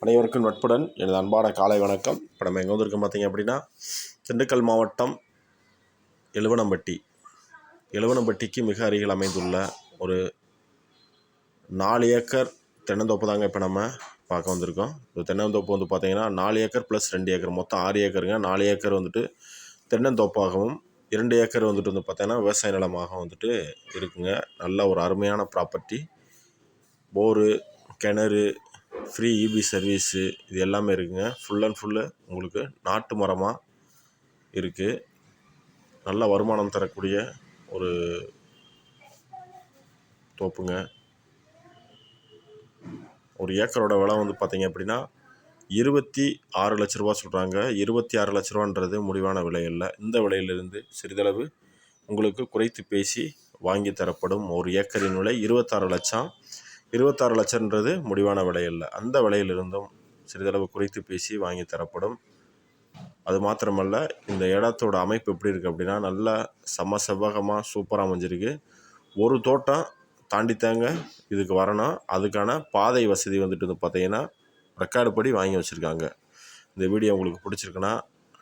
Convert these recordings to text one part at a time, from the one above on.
அனைவருக்கும் நட்புடன் எனது அன்பான காலை வணக்கம். இப்போ நம்ம எங்கே வந்திருக்கோம் பார்த்தீங்க அப்படின்னா, திண்டுக்கல் மாவட்டம் எழுவனம்பட்டிக்கு மிக அருகில் அமைந்துள்ள ஒரு 4 ஏக்கர் தென்னந்தோப்பு தாங்க இப்போ நம்ம பார்க்க வந்திருக்கோம். இந்த தென்னந்தோப்பு வந்து பார்த்திங்கன்னா 4 ஏக்கர் ப்ளஸ் 2 ஏக்கர் மொத்தம் 6 ஏக்கருங்க. 4 ஏக்கர் வந்துட்டு தென்னந்தோப்பாகவும் 2 ஏக்கர் வந்துட்டு வந்து பார்த்திங்கன்னா விவசாய நிலமாக வந்துட்டு இருக்குங்க. நல்ல ஒரு அருமையான ப்ராப்பர்ட்டி. போரு, கிணறு, ஃப்ரீ இபி சர்வீஸு இது எல்லாமே இருக்குங்க. ஃபுல் அண்ட் ஃபுல்லு உங்களுக்கு நாட்டு மரமாக இருக்குது. நல்ல வருமானம் தரக்கூடிய ஒரு தோப்புங்க. ஒரு ஏக்கரோட விலை வந்து பார்த்திங்க அப்படின்னா 26 லட்ச ரூபா சொல்கிறாங்க. 26 லட்ச ரூபான்றது முடிவான விலை இல்லை. இந்த விலையிலிருந்து சிறிதளவு உங்களுக்கு குறைத்து பேசி வாங்கி தரப்படும். ஒரு ஏக்கரின் விலை 26 லட்சம். 26 லட்சன்றது முடிவான விலை இல்லை. அந்த விலையிலிருந்தும் சிறிதளவு குறைத்து பேசி வாங்கி தரப்படும். அது மாத்திரமல்ல, இந்த இடத்தோட அமைப்பு எப்படி இருக்குது அப்படின்னா, நல்லா செவ்வகமாக சூப்பராக அமைஞ்சிருக்கு. ஒரு தோட்டம் தாண்டித்தாங்க இதுக்கு வரணும். அதுக்கான பாதை வசதி வந்துட்டு வந்து பார்த்திங்கன்னா ரெக்கார்டு படி வாங்கி வச்சுருக்காங்க. இந்த வீடியோ உங்களுக்கு பிடிச்சிருக்குன்னா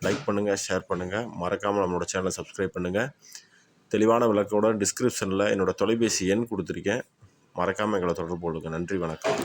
லைக் பண்ணுங்கள், ஷேர் பண்ணுங்கள், மறக்காமல் நம்மளோட சேனலை சப்ஸ்கிரைப் பண்ணுங்கள். தெளிவான விளக்கோட டிஸ்கிரிப்ஷனில் என்னோடய தொலைபேசி எண் கொடுத்துருக்கேன். மறக்காமல் எங்களை தொடர்பு கொள்ளுங்கள். நன்றி, வணக்கம்.